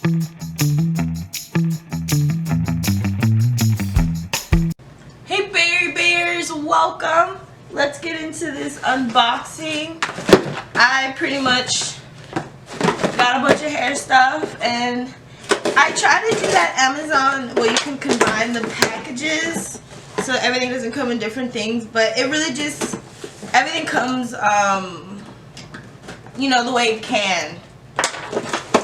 Hey Berry Bears, welcome. Let's get into this unboxing. I pretty much got a bunch of hair stuff, and I try to do that Amazon where you can combine the packages so everything doesn't come in different things, but it really just, everything comes you know, the way it can.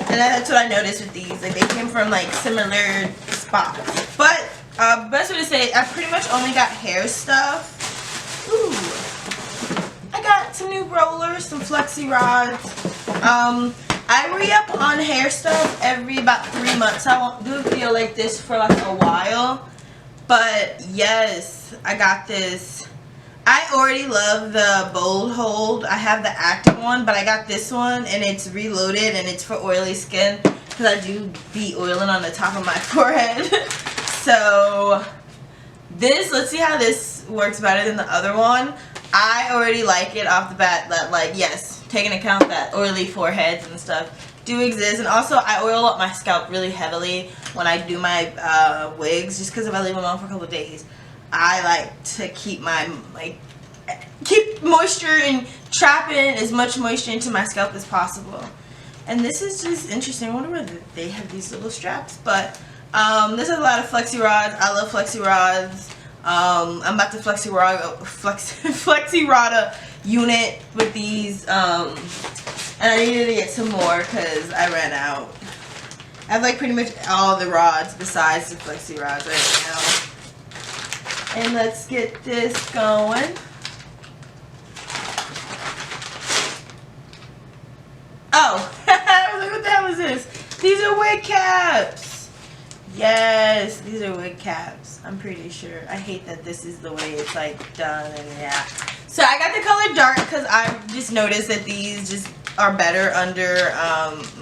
And that's what I noticed with these, like they came from like similar spots. But best way to say it, I pretty much only got hair stuff. Ooh, I got some new rollers, some Flexi Rods. I re-up on hair stuff every about 3 months. I won't do a video like this for like a while, but yes, I got this. I already love the Bold Hold. I have the active one, but I got this one and it's reloaded and it's for oily skin because I do be oiling on the top of my forehead. So this, let's see how this works better than the other one. I already like it off the bat that, like, yes, taking account that oily foreheads and stuff do exist. And also I oil up my scalp really heavily when I do my wigs, just because if I leave them on for a couple of days. I like to keep my, keep moisture and trapping as much moisture into my scalp as possible. And this is just interesting. I wonder where they have these little straps. But this has a lot of Flexi Rods. I love Flexi Rods. I'm about to Flexi Rod a unit with these. And I needed to get some more because I ran out. I have like pretty much all the rods besides the Flexi Rods right now. And let's get this going. Oh, I was like, what the hell is this? These are wig caps. Yes, these are wig caps. I'm pretty sure. I hate that this is the way it's like done, and yeah. So I got the color dark because I just noticed that these just are better under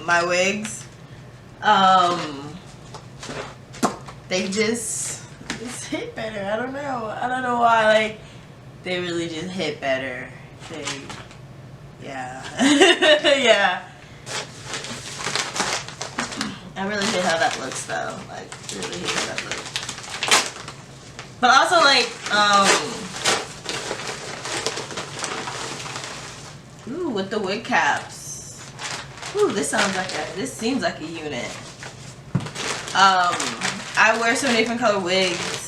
my wigs. They just hit better. I don't know why. Like, they really just hit better. Yeah. Yeah. I really hate how that looks though. Like, really hate how that looks. But also, like, ooh, with the wig caps. Ooh, this seems like a unit. I wear so many different color wigs.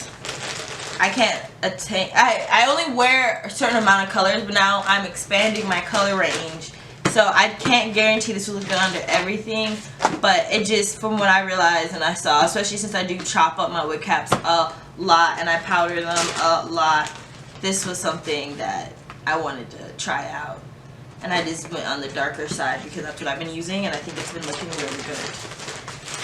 I can't attain. I only wear a certain amount of colors, but now I'm expanding my color range. So I can't guarantee this will look good under everything, but it just, from what I realized and I saw, especially since I do chop up my wig caps a lot and I powder them a lot, this was something that I wanted to try out. And I just went on the darker side because that's what I've been using, and I think it's been looking really good.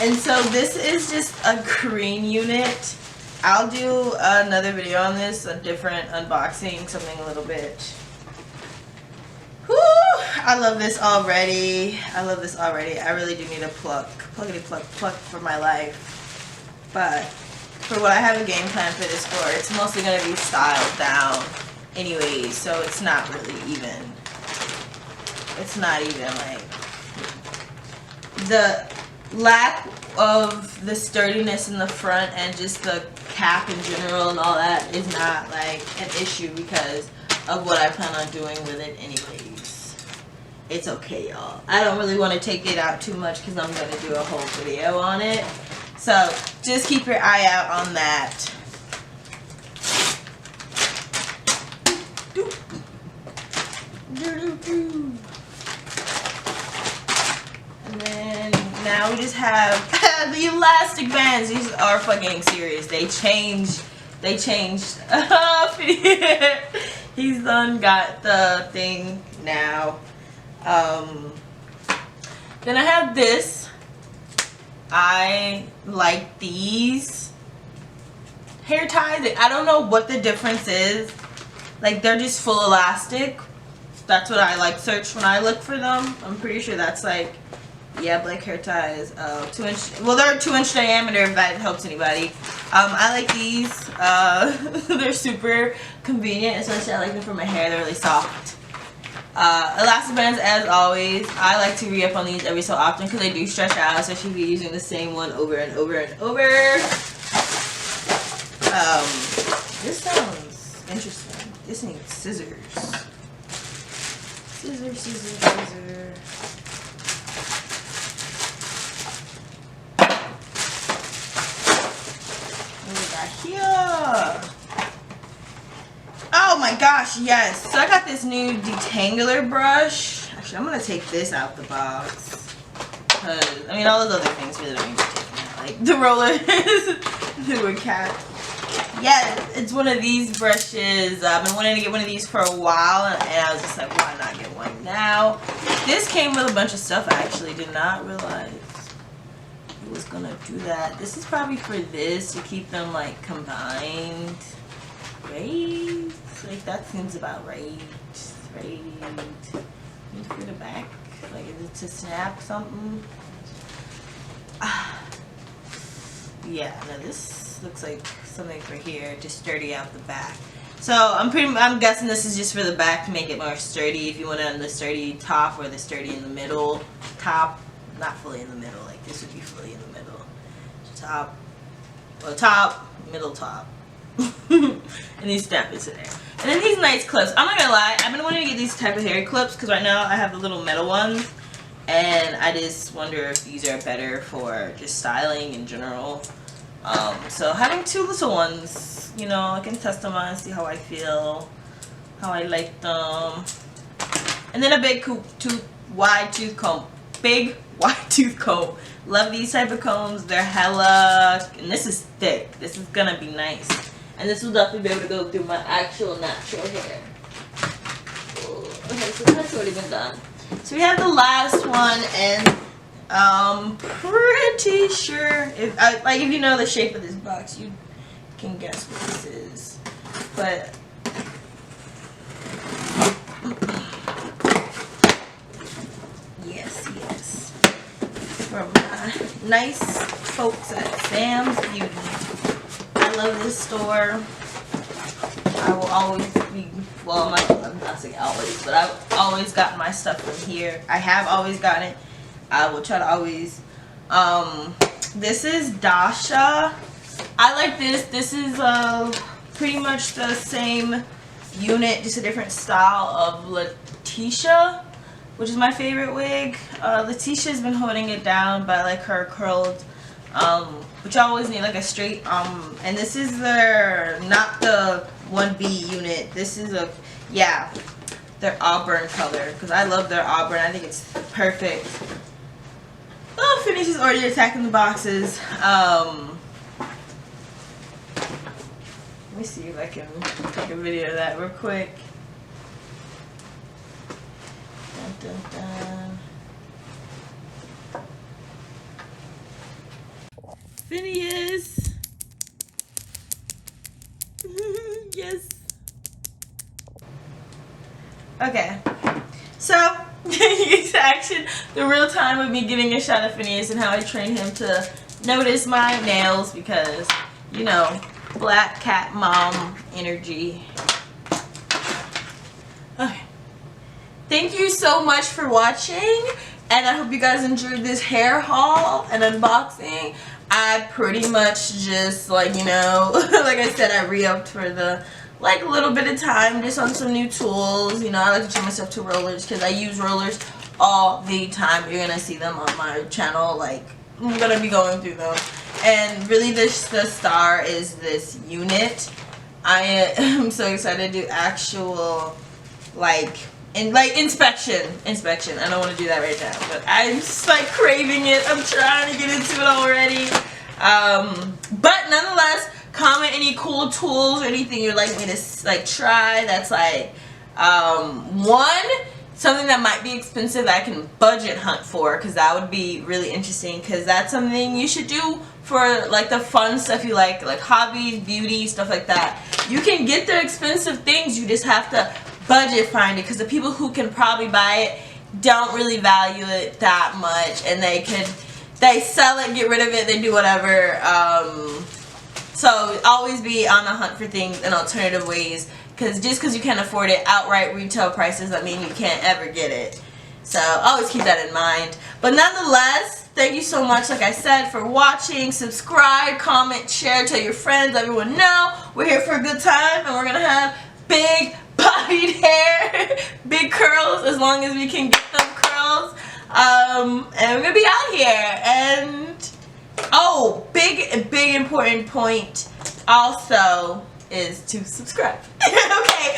And so this is just a green unit. I'll do another video on this, a different unboxing, something a little bit. Whew, I love this already. I love this already. I really do need a pluckety pluck for my life. But for what I have a game plan for this for, it's mostly going to be styled down anyways, so it's not really even. It's not even like the lack of the sturdiness in the front and just the cap in general and all that is not like an issue because of what I plan on doing with it anyways. It's okay, y'all. I don't really want to take it out too much because I'm going to do a whole video on it. So just keep your eye out on that. And then now we just have the elastic bands. These are fucking serious. They changed. He's done got the thing now. Then I have this. I like these hair ties. I don't know what the difference is. Like, they're just full elastic. That's what I like search when I look for them. I'm pretty sure that's like, yeah, black hair ties. 2-inch. Well, they're 2-inch diameter if that helps anybody. I like these. They're super convenient, especially I like them for my hair. They're really soft. Elastic bands, as always. I like to re-up on these every so often because they do stretch out, especially if you're using the same one over and over and over. This sounds interesting. This needs scissors. Scissors, scissors, scissors. What we got here? Oh my gosh, yes. So I got this new detangler brush. Actually, I'm going to take this out the box. Because, I mean, all those other things really don't need to be taken out. Like the rollers, the Wig Caps. Yeah, it's one of these brushes. I've been wanting to get one of these for a while. And I was just like, why not get one now? This came with a bunch of stuff. I actually did not realize it was going to do that. This is probably for this, to keep them, like, combined. Right? Like, that seems about right. Right. For the back. Like, is it to snap something? Yeah, no, this looks like something for here to sturdy out the back. So I'm guessing this is just for the back to make it more sturdy. If you want it on the sturdy top or the sturdy in the middle top, not fully in the middle. Like, this would be fully in the middle. Top, well, top, middle top. And these snap into there. And then these nice clips. I'm not gonna lie, I've been wanting to get these type of hair clips because right now I have the little metal ones, and I just wonder if these are better for just styling in general. So having two little ones, you know, I can test them on, see how I feel, how I like them. And then a big wide tooth comb. Big wide tooth comb. Love these type of combs. They're hella, and this is thick. This is gonna be nice. And this will definitely be able to go through my actual natural hair. Okay, so that's already been done. So we have the last one, and I'm pretty sure if you know the shape of this box, you can guess what this is. But yes, from my nice folks at Sam's Beauty. I love this store. I will always be, well, I'm not saying always, but I've always gotten my stuff from here. I have always gotten it. I will try to always. This is Dasha. I like this. This is pretty much the same unit, just a different style of Letitia, which is my favorite wig. Letitia's been holding it down by like her curled, which I always need like a straight, and this is their, not the 1B unit. This is a, yeah, their auburn color, because I love their auburn. I think it's perfect. Oh, Phineas is already attacking the boxes. Let me see if I can take a video of that real quick. Dun, dun, dun. Phineas. Yes. Okay. So, action, the real time of me getting a shot of Phineas and how I trained him to notice my nails because, you know, black cat mom energy. Okay. Thank you so much for watching, and I hope you guys enjoyed this hair haul and unboxing. I pretty much just, like, you know, like I said, I re-upped for the, like, a little bit of time just on some new tools. You know, I like to treat myself to rollers because I use rollers all the time. You're going to see them on my channel. Like, I'm going to be going through them. And really, the star is this unit. I am so excited to do actual, like inspection. I don't want to do that right now, but I'm just like craving it. I'm trying to get into it already. But nonetheless, comment any cool tools or anything you'd like me to like try. That's like something that might be expensive that I can budget hunt for, because that would be really interesting, because that's something you should do for like the fun stuff you like hobbies, beauty, stuff like that. You can get the expensive things, you just have to budget find it, because the people who can probably buy it don't really value it that much, and they sell it, get rid of it, they do whatever. So always be on the hunt for things and alternative ways Because just because you can't afford it, outright retail prices, I mean, you can't ever get it. So always keep that in mind. But nonetheless, thank you so much, like I said, for watching. Subscribe, comment, share, tell your friends, everyone know. We're here for a good time, and we're going to have big bodied hair, big curls, as long as we can get them curls. And we're going to be out here. And, oh, big important point also is to subscribe. Okay.